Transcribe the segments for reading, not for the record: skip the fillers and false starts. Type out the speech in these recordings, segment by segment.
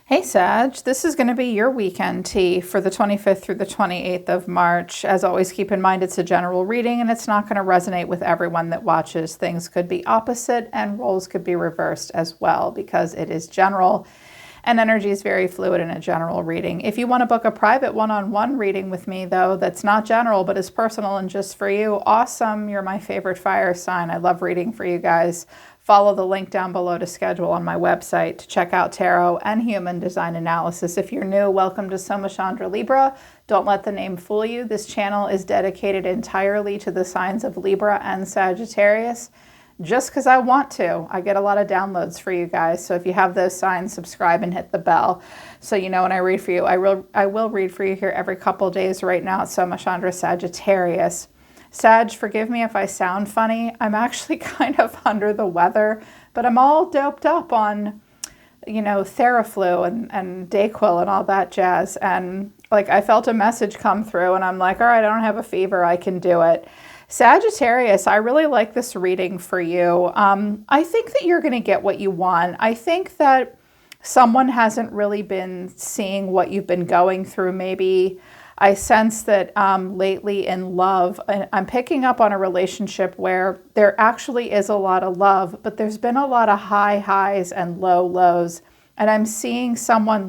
Hey Sag, this is going to be your weekend tea for the 25th through the 28th of March. As always, keep in mind it's a general reading and it's not going to resonate with everyone that watches. Things could be opposite and roles could be reversed as well because it is general and energy is very fluid in a general reading. If you want to book a private one-on-one reading with me, though, that's not general but is personal and just for you, awesome. You're my favorite fire sign. I love reading for you guys. Follow the link down below to schedule on my website to check out tarot and human design analysis. If you're new, welcome to Somachandra Libra. Don't let the name fool you. This channel is dedicated entirely to the signs of Libra and Sagittarius, just because I want to. I get a lot of downloads for you guys. So if you have those signs, subscribe and hit the bell so you know when I read for you. I will read for you here every couple days. Right now it's Somachandra Sagittarius. Sag, forgive me if I sound funny. I'm actually kind of under the weather, but I'm all doped up on, Theraflu and Dayquil and all that jazz. And I felt a message come through and I'm like, all right, I don't have a fever. I can do it. Sagittarius, I really like this reading for you. I think that you're going to get what you want. I think that someone hasn't really been seeing what you've been going through. Maybe I sense that lately in love, I'm picking up on a relationship where there actually is a lot of love, but there's been a lot of high highs and low lows. And I'm seeing someone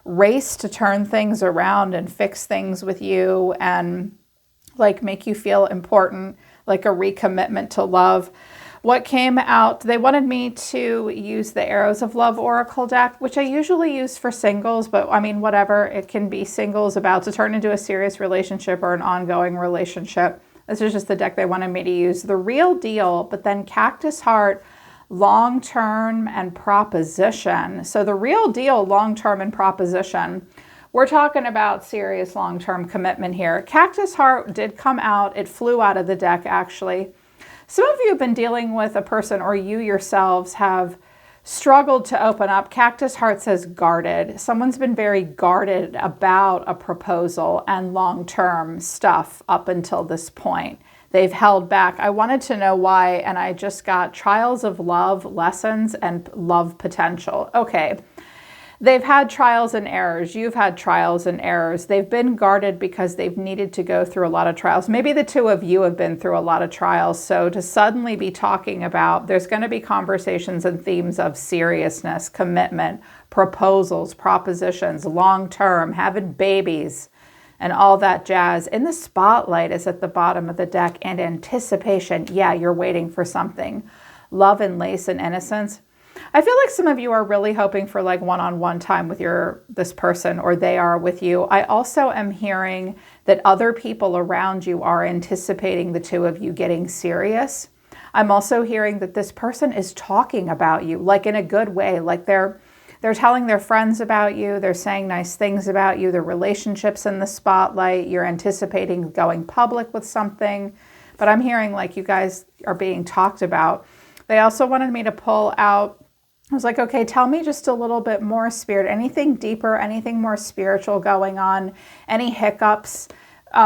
race to turn things around and fix things with you and make you feel important, like a recommitment to love. What came out, they wanted me to use the Arrows of Love Oracle deck, which I usually use for singles, but I mean, whatever. It can be singles about to turn into a serious relationship or an ongoing relationship. This is just the deck they wanted me to use. The Real Deal, but then Cactus Heart, Long-Term, and Proposition. So the Real Deal, Long-Term, and Proposition. We're talking about serious long-term commitment here. Cactus Heart did come out. It flew out of the deck, actually. Some of you have been dealing with a person, or you yourselves have struggled to open up. Cactus Heart says guarded. Someone's been very guarded about a proposal and long-term stuff up until this point. They've held back. I wanted to know why, and I just got trials of love, lessons, and love potential. Okay. They've had trials and errors. You've had trials and errors. They've been guarded because they've needed to go through a lot of trials. Maybe the two of you have been through a lot of trials. So to suddenly be talking about, there's going to be conversations and themes of seriousness, commitment, proposals, propositions, long-term, having babies, and all that jazz. In the spotlight is at the bottom of the deck, and anticipation. Yeah, you're waiting for something. Love and lace and innocence. I feel like some of you are really hoping for one-on-one time with this person, or they are with you. I also am hearing that other people around you are anticipating the two of you getting serious. I'm also hearing that this person is talking about you, in a good way. They're telling their friends about you. They're saying nice things about you. Their relationship's in the spotlight. You're anticipating going public with something. But I'm hearing you guys are being talked about. They also wanted me to pull out, I was like, okay, tell me just a little bit more, Spirit. Anything deeper, anything more spiritual going on, any hiccups?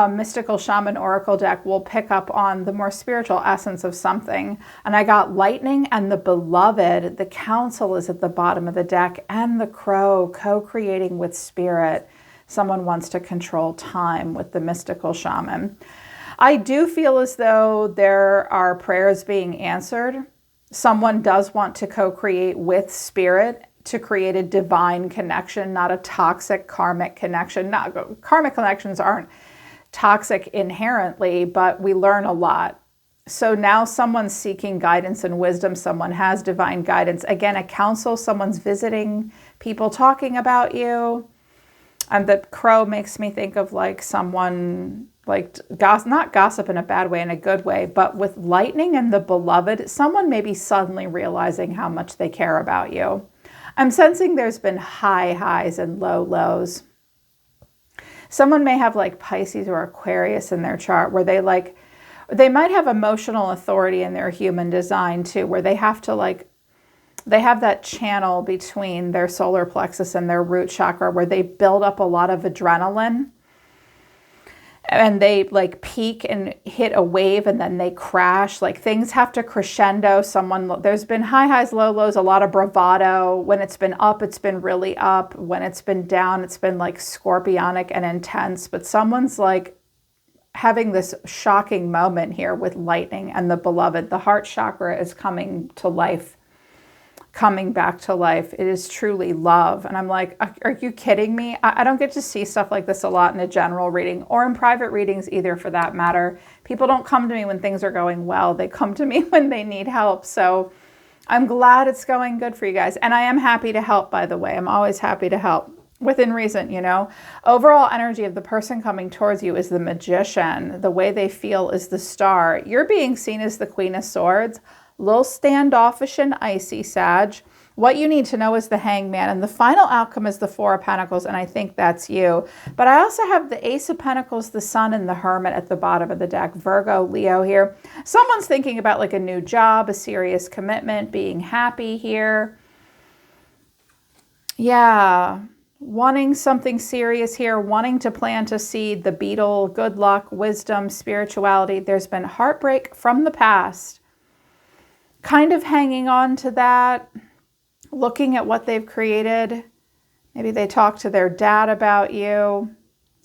Mystical Shaman Oracle deck will pick up on the more spiritual essence of something. And I got Lightning and the Beloved. The Council is at the bottom of the deck, and the Crow, co-creating with Spirit. Someone wants to control time with the Mystical Shaman. I do feel as though there are prayers being answered. Someone does want to co-create with Spirit to create a divine connection, not a toxic karmic connection. Karmic connections aren't toxic inherently, but we learn a lot. So now someone's seeking guidance and wisdom. Someone has divine guidance. Again, a council, someone's visiting, people talking about you. And the Crow makes me think of someone not gossip in a bad way, in a good way, but with Lightning and the Beloved, someone may be suddenly realizing how much they care about you. I'm sensing there's been high highs and low lows. Someone may have Pisces or Aquarius in their chart where they might have emotional authority in their human design too, where they have to they have that channel between their solar plexus and their root chakra where they build up a lot of adrenaline. and they like peak and hit a wave and then they crash. Like things have to crescendo. There's been high highs, low lows, a lot of bravado. When it's been up, it's been really up. When it's been down, it's been like scorpionic and intense. But someone's like having this shocking moment here with lightning and the beloved. The heart chakra is coming to life, coming back to life. It is truly love. And I'm like, are you kidding me? I don't get to see stuff like this a lot in a general reading or in private readings either, for that matter. People don't come to me when things are going well. They come to me when they need help. So I'm glad it's going good for you guys. And I am happy to help, by the way. I'm always happy to help within reason, you know. Overall energy of the person coming towards you is the Magician. The way they feel is the Star. You're being seen as the Queen of Swords. Little standoffish and icy, Sag. What you need to know is the Hangman, and the final outcome is the Four of Pentacles, and I think that's you. But I also have the Ace of Pentacles, the Sun, and the Hermit at the bottom of the deck. Virgo, Leo here. Someone's thinking about like a new job, a serious commitment, being happy here. Yeah, wanting something serious here, wanting to plant a seed, the Beetle, good luck, wisdom, spirituality. There's been heartbreak from the past. Kind of hanging on to that, looking at what they've created. Maybe they talk to their dad about you.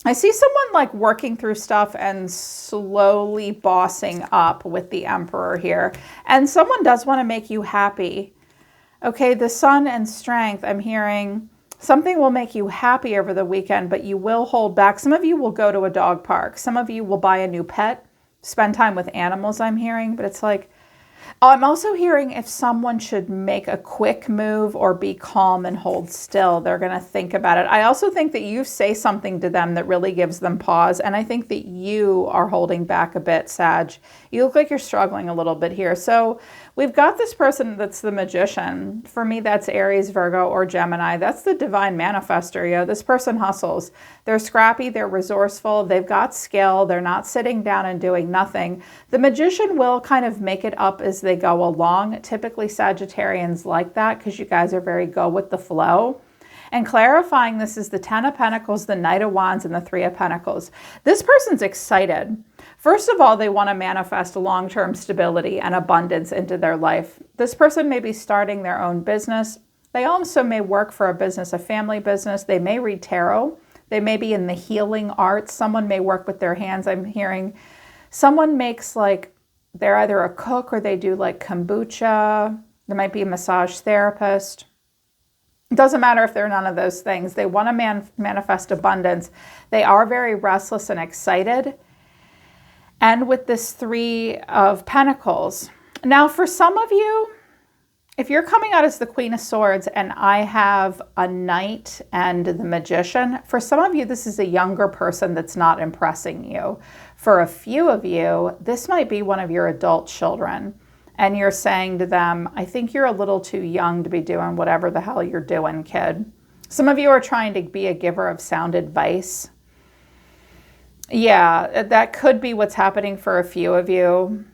I see someone like working through stuff and slowly bossing up with the Emperor here. And someone does want to make you happy. Okay, the Sun and Strength, I'm hearing something will make you happy over the weekend, but you will hold back. Some of you will go to a dog park. Some of you will buy a new pet, spend time with animals, I'm hearing. But it's like, I'm also hearing if someone should make a quick move or be calm and hold still, they're going to think about it. I also think that you say something to them that really gives them pause. And I think that you are holding back a bit, Sag. You look like you're struggling a little bit here. So we've got this person that's the Magician. For me, that's Aries, Virgo, or Gemini. That's the divine manifester. You know, this person hustles. They're scrappy. They're resourceful. They've got skill. They're not sitting down and doing nothing. The Magician will kind of make it up as they go along. Typically, Sagittarians like that because you guys are very go with the flow. And clarifying, this is the Ten of Pentacles, the Knight of Wands, and the Three of Pentacles. This person's excited. First of all, they want to manifest long-term stability and abundance into their life. This person may be starting their own business. They also may work for a business, a family business. They may read tarot. They may be in the healing arts. Someone may work with their hands. I'm hearing someone makes like, they're either a cook or they do like kombucha. There might be a massage therapist. It doesn't matter if they're none of those things. They want to manifest abundance. They are very restless and excited. And with this Three of Pentacles. Now, for some of you, if you're coming out as the Queen of Swords and I have a Knight and the Magician, for some of you, this is a younger person that's not impressing you. For a few of you, this might be one of your adult children. And you're saying to them, I think you're a little too young to be doing whatever the hell you're doing, kid. Some of you are trying to be a giver of sound advice. Yeah, that could be what's happening for a few of you.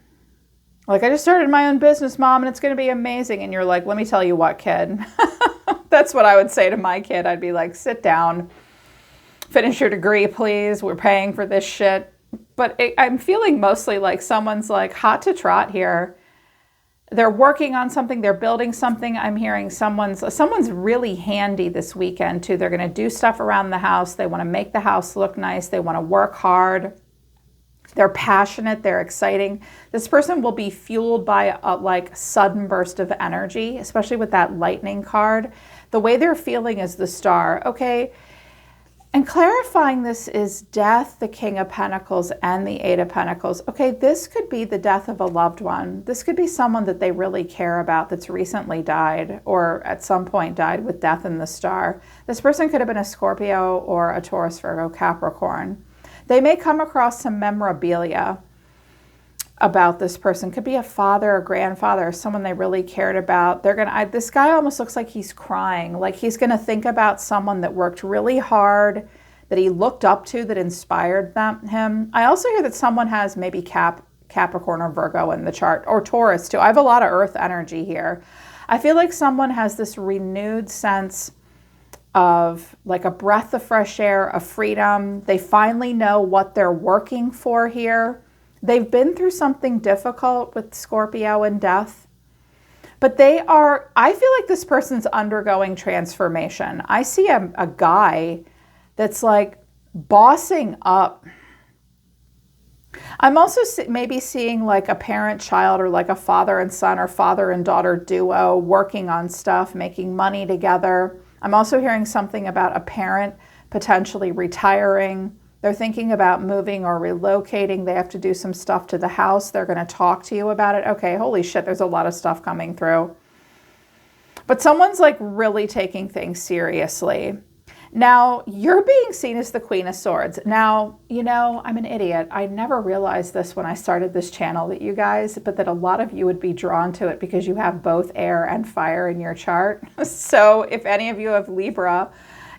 Like, I just started my own business, Mom, and it's going to be amazing. And you're like, let me tell you what, kid. That's what I would say to my kid. I'd be like, sit down, finish your degree, please. We're paying for this shit. But I'm feeling mostly like someone's like hot to trot here. They're working on something. They're building something. I'm hearing someone's really handy this weekend too. They're going to do stuff around the house. They want to make the house look nice. They want to work hard. They're passionate. They're exciting. This person will be fueled by a like sudden burst of energy, especially with that lightning card. The way they're feeling is the Star. Okay. And clarifying, this is Death, the King of Pentacles, and the Eight of Pentacles. Okay, this could be the death of a loved one. This could be someone that they really care about that's recently died or at some point died with Death in the Star. This person could have been a Scorpio or a Taurus, Virgo, Capricorn. They may come across some memorabilia about this person. Could be a father or grandfather or someone they really cared about. This guy almost looks like he's crying, like he's going to think about someone that worked really hard, that he looked up to, that inspired him. I also hear that someone has maybe Capricorn or Virgo in the chart, or Taurus too. I have a lot of earth energy here. I feel like someone has this renewed sense of like a breath of fresh air, of freedom. They finally know what they're working for here. They've been through something difficult with Scorpio and death, but I feel like this person's undergoing transformation. I see a guy that's like bossing up. I'm also maybe seeing like a parent-child or like a father and son or father and daughter duo working on stuff, making money together. I'm also hearing something about a parent potentially retiring. They're thinking about moving or relocating. They have to do some stuff to the house. They're going to talk to you about it. Okay, holy shit, there's a lot of stuff coming through. But someone's like really taking things seriously. Now, you're being seen as the Queen of Swords. Now, I'm an idiot. I never realized this when I started this channel, that you guys, but that a lot of you would be drawn to it because you have both air and fire in your chart. So if any of you have Libra,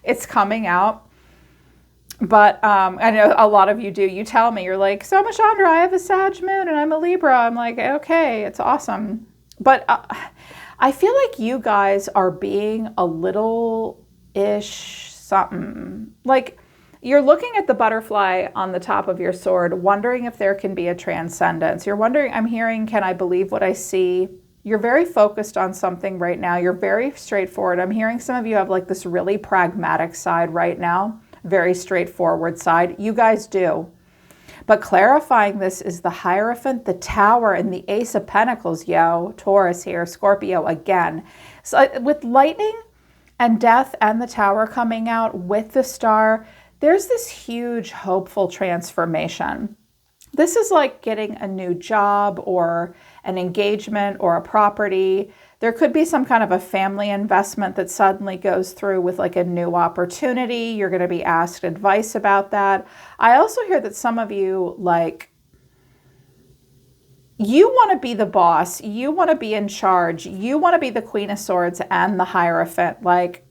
it's coming out. But I know a lot of you do. You tell me, you're like, so Chandra, I have a Sag moon and I'm a Libra. I'm like, okay, it's awesome. But I feel like you guys are being a little-ish something. Like you're looking at the butterfly on the top of your sword, wondering if there can be a transcendence. You're wondering, I'm hearing, can I believe what I see? You're very focused on something right now. You're very straightforward. I'm hearing some of you have like this really pragmatic side right now, very straightforward side. You guys do. But clarifying this is the Hierophant, the Tower, and the Ace of Pentacles, Taurus here, Scorpio again. So with lightning and death and the Tower coming out with the Star, there's this huge hopeful transformation. This is like getting a new job or an engagement or a property. There could be some kind of a family investment that suddenly goes through with like a new opportunity. You're going to be asked advice about that. I also hear that some of you, like, you want to be the boss. You want to be in charge. You want to be the Queen of Swords and the Hierophant. Like,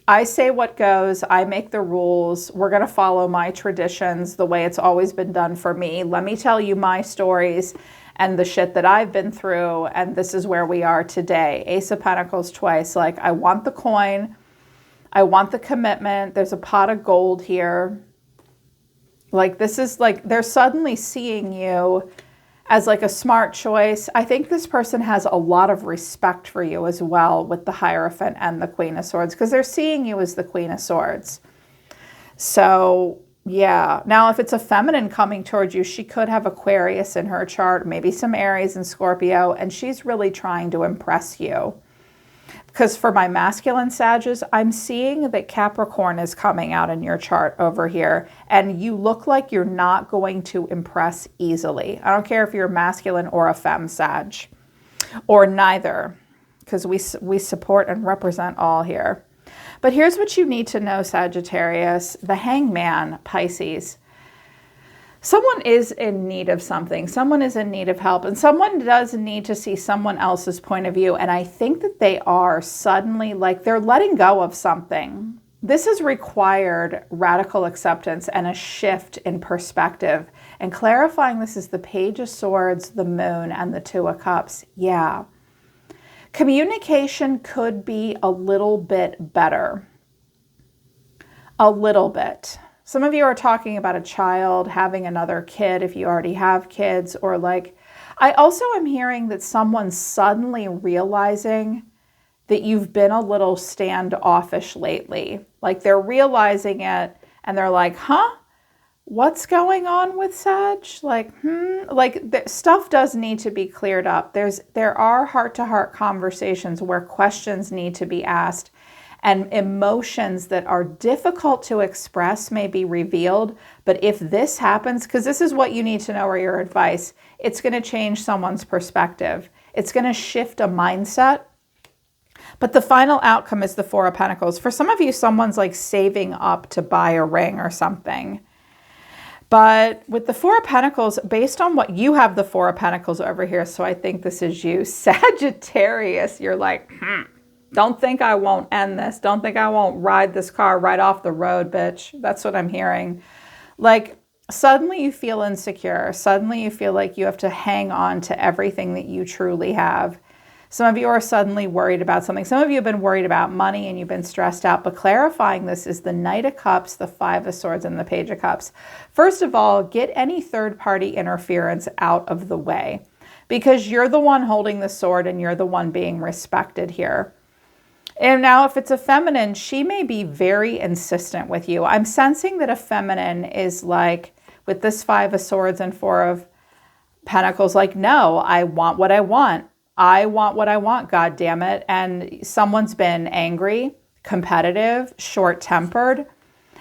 I say what goes. I make the rules. We're going to follow my traditions the way it's always been done for me. Let me tell you my stories and the shit that I've been through, and this is where we are today. Ace of Pentacles twice. Like, I want the coin. I want the commitment. There's a pot of gold here. Like, this is like, they're suddenly seeing you as like a smart choice. I think this person has a lot of respect for you as well with the Hierophant and the Queen of Swords, because they're seeing you as the Queen of Swords. So yeah. Now, if it's a feminine coming towards you, she could have Aquarius in her chart, maybe some Aries and Scorpio, and she's really trying to impress you. Because for my masculine Sages, I'm seeing that Capricorn is coming out in your chart over here, and you look like you're not going to impress easily. I don't care if you're masculine or a femme Sag, or neither, because we support and represent all here. But here's what you need to know, Sagittarius, the Hangman, Pisces. Someone is in need of something. Someone is in need of help, and someone does need to see someone else's point of view. And I think that they are suddenly, like, they're letting go of something. This has required radical acceptance and a shift in perspective. And clarifying this is the Page of Swords, the Moon, and the Two of Cups. Yeah. Communication could be a little bit better. A little bit. Some of you are talking about a child, having another kid if you already have kids, or like, I also am hearing that someone's suddenly realizing that you've been a little standoffish lately. Like, they're realizing it and they're like, huh? What's going on with Sag? Like, stuff does need to be cleared up. There are heart-to-heart conversations where questions need to be asked, and emotions that are difficult to express may be revealed. But if this happens, because this is what you need to know or your advice, it's going to change someone's perspective. It's going to shift a mindset. But the final outcome is the Four of Pentacles. For some of you, someone's like saving up to buy a ring or something. But with the Four of Pentacles, based on what you have, the Four of Pentacles over here, so I think this is you, Sagittarius, you're like, don't think I won't end this. Don't think I won't ride this car right off the road, bitch. That's what I'm hearing. Like, suddenly you feel insecure. Suddenly you feel like you have to hang on to everything that you truly have. Some of you are suddenly worried about something. Some of you have been worried about money and you've been stressed out, but clarifying this is the Knight of Cups, the Five of Swords, and the Page of Cups. First of all, get any third-party interference out of the way because you're the one holding the sword and you're the one being respected here. And now if it's a feminine, she may be very insistent with you. I'm sensing that a feminine is like, with this Five of Swords and Four of Pentacles, like, no, I want what I want. I want what I want, God damn it. And someone's been angry, competitive, short-tempered.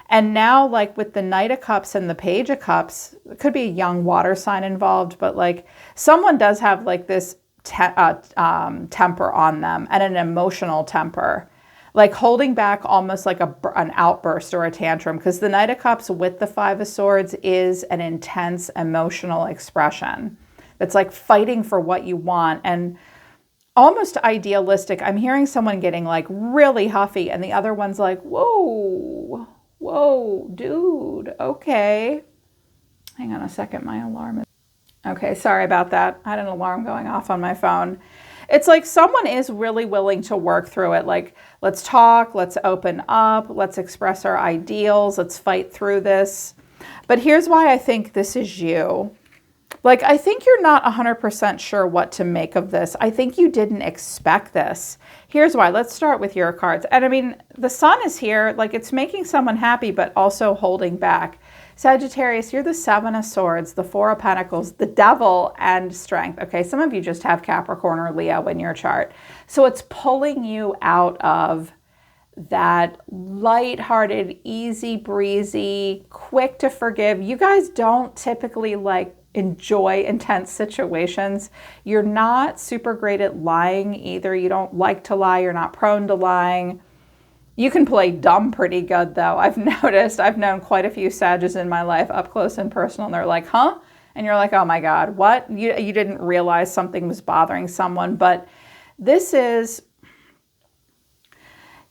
And now, like with the Knight of Cups and the Page of Cups, it could be a young water sign involved, but like someone does have like this temper on them and an emotional temper, like holding back almost like an outburst or a tantrum, because the Knight of Cups with the Five of Swords is an intense emotional expression. It's like fighting for what you want and almost idealistic. I'm hearing someone getting like really huffy and the other one's like, whoa, dude, okay. Hang on a second, my alarm is... Okay, sorry about that. I had an alarm going off on my phone. It's like someone is really willing to work through it. Like, let's talk, let's open up, let's express our ideals, let's fight through this. But here's why I think this is you. Like, I think you're not 100% sure what to make of this. I think you didn't expect this. Here's why. Let's start with your cards. And I mean, the Sun is here, like it's making someone happy, but also holding back. Sagittarius, you're the Seven of Swords, the Four of Pentacles, the Devil, and Strength. Okay, some of you just have Capricorn or Leo in your chart. So it's pulling you out of that lighthearted, easy breezy, quick to forgive. You guys don't typically like enjoy intense situations. You're not super great at lying either. You don't like to lie. You're not prone to lying. You can play dumb pretty good though. I've noticed, I've known quite a few Sages in my life up close and personal, and they're like, huh? And you're like, oh my God, what? You didn't realize something was bothering someone. But this is,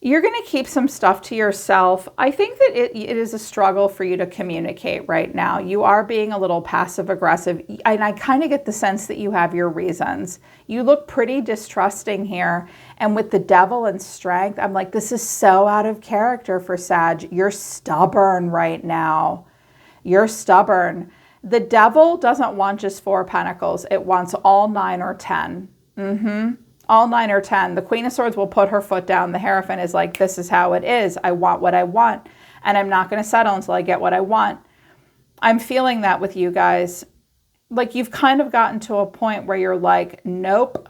you're going to keep some stuff to yourself. I think that it is a struggle for you to communicate right now. You are being a little passive aggressive. And I kind of get the sense that you have your reasons. You look pretty distrusting here. And with the Devil and Strength, I'm like, this is so out of character for Sag. You're stubborn right now. You're stubborn. The Devil doesn't want just Four Pentacles. It wants all 9 or 10. All 9 or 10. The Queen of Swords will put her foot down. The Hierophant is like, this is how it is. I want what I want. And I'm not going to settle until I get what I want. I'm feeling that with you guys. Like you've kind of gotten to a point where you're like, nope,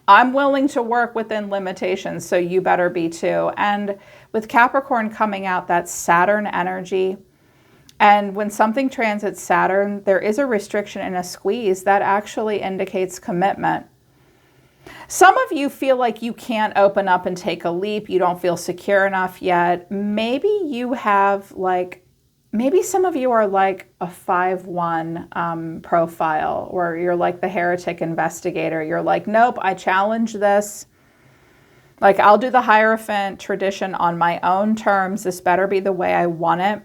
I'm willing to work within limitations. So you better be too. And with Capricorn coming out, that's Saturn energy. And when something transits Saturn, there is a restriction and a squeeze that actually indicates commitment. Some of you feel like you can't open up and take a leap. You don't feel secure enough yet. Maybe you have like, maybe some of you are like a 5-1 profile, or you're like the heretic investigator. You're like, nope, I challenge this. Like I'll do the Hierophant tradition on my own terms. This better be the way I want it.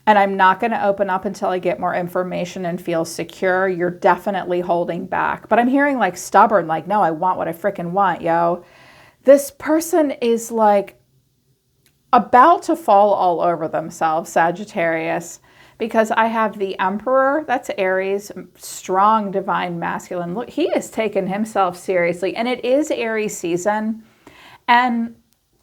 And I'm not going to open up until I get more information and feel secure. You're definitely holding back. But I'm hearing like stubborn, like, no, I want what I freaking want, yo. This person is like about to fall all over themselves, Sagittarius, because I have the Emperor, that's Aries, strong divine masculine. Look, he is taking himself seriously. And it is Aries season. And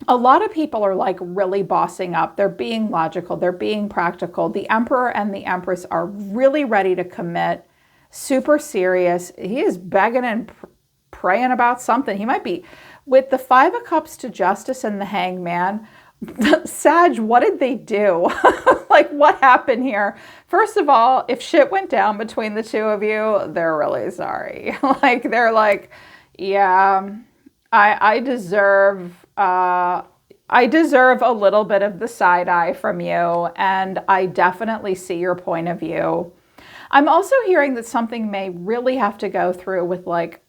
a lot of people are like really bossing up. They're being logical. They're being practical. The Emperor and the Empress are really ready to commit, super serious. He is begging and praying about something. He might be with the Five of Cups to Justice and the Hangman. Sag, what did they do? Like what happened here? First of all, if shit went down between the two of you, they're really sorry. Like they're like, yeah, I deserve a little bit of the side eye from you, and I definitely see your point of view. I'm also hearing that something may really have to go through with like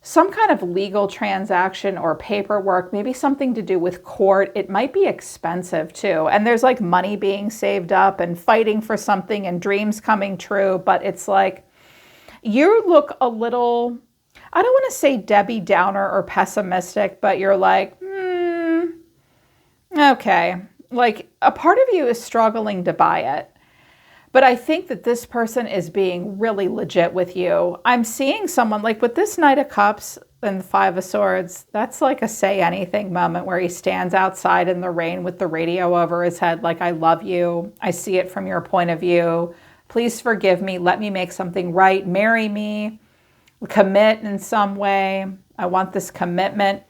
some kind of legal transaction or paperwork, maybe something to do with court. It might be expensive too. And there's like money being saved up and fighting for something and dreams coming true. But it's like, you look a little, I don't want to say Debbie Downer or pessimistic, but you're like, okay. Like a part of you is struggling to buy it. But I think that this person is being really legit with you. I'm seeing someone like with this Knight of Cups and the Five of Swords, that's like a say anything moment where he stands outside in the rain with the radio over his head like, I love you. I see it from your point of view. Please forgive me. Let me make something right. Marry me. Commit in some way. I want this commitment.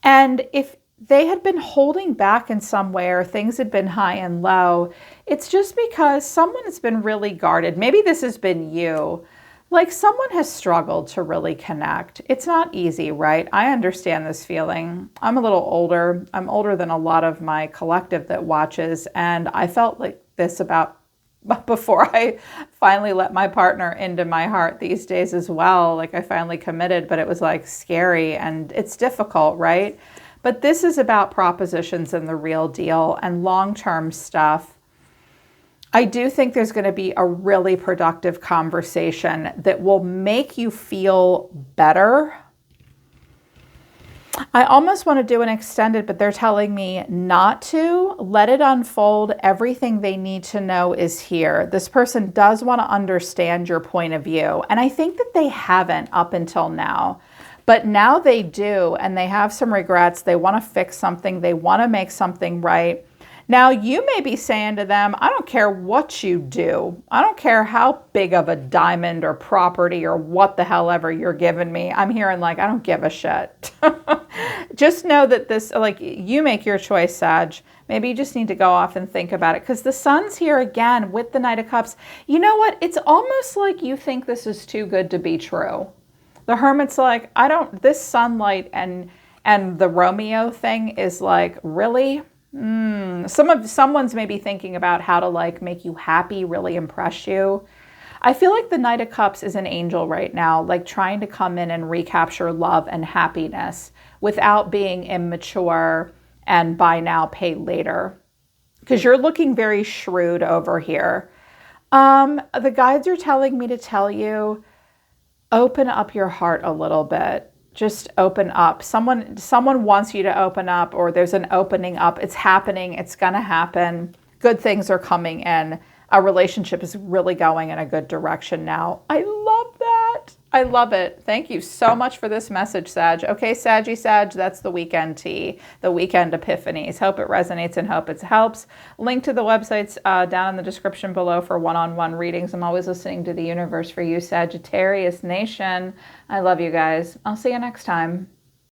And if they had been holding back in some way or things had been high and low, it's just because someone has been really guarded. Maybe this has been you. Like someone has struggled to really connect. It's not easy, right? I understand this feeling. I'm a little older. I'm older than a lot of my collective that watches. And I felt like this about before I finally let my partner into my heart these days as well. Like I finally committed, but it was like scary and it's difficult, right? But this is about propositions and the real deal and long-term stuff. I do think there's going to be a really productive conversation that will make you feel better. I almost want to do an extended, but they're telling me not to. Let it unfold. Everything they need to know is here. This person does want to understand your point of view. And I think that they haven't up until now. But now they do, and they have some regrets. They want to fix something. They want to make something right. Now, you may be saying to them, I don't care what you do. I don't care how big of a diamond or property or what the hell ever you're giving me. I'm hearing like, I don't give a shit. Just know that this, like, you make your choice, Sag. Maybe you just need to go off and think about it because the sun's here again with the Knight of Cups. You know what? It's almost like you think this is too good to be true. The Hermit's like, this sunlight and the Romeo thing is like, really? Someone's maybe thinking about how to like make you happy, really impress you. I feel like the Knight of Cups is an angel right now, like trying to come in and recapture love and happiness without being immature and buy now, pay later. Because you're looking very shrewd over here. The guides are telling me to tell you, open up your heart a little bit. Just open up. Someone wants you to open up, or there's an opening up. It's happening. It's going to happen. Good things are coming in. Our relationship is really going in a good direction now. I love that. I love it. Thank you so much for this message, Sag. Okay, Saggy Sag, that's the weekend tea, the weekend epiphanies. Hope it resonates and hope it helps. Link to the websites down in the description below for one-on-one readings. I'm always listening to the universe for you, Sagittarius Nation. I love you guys. I'll see you next time.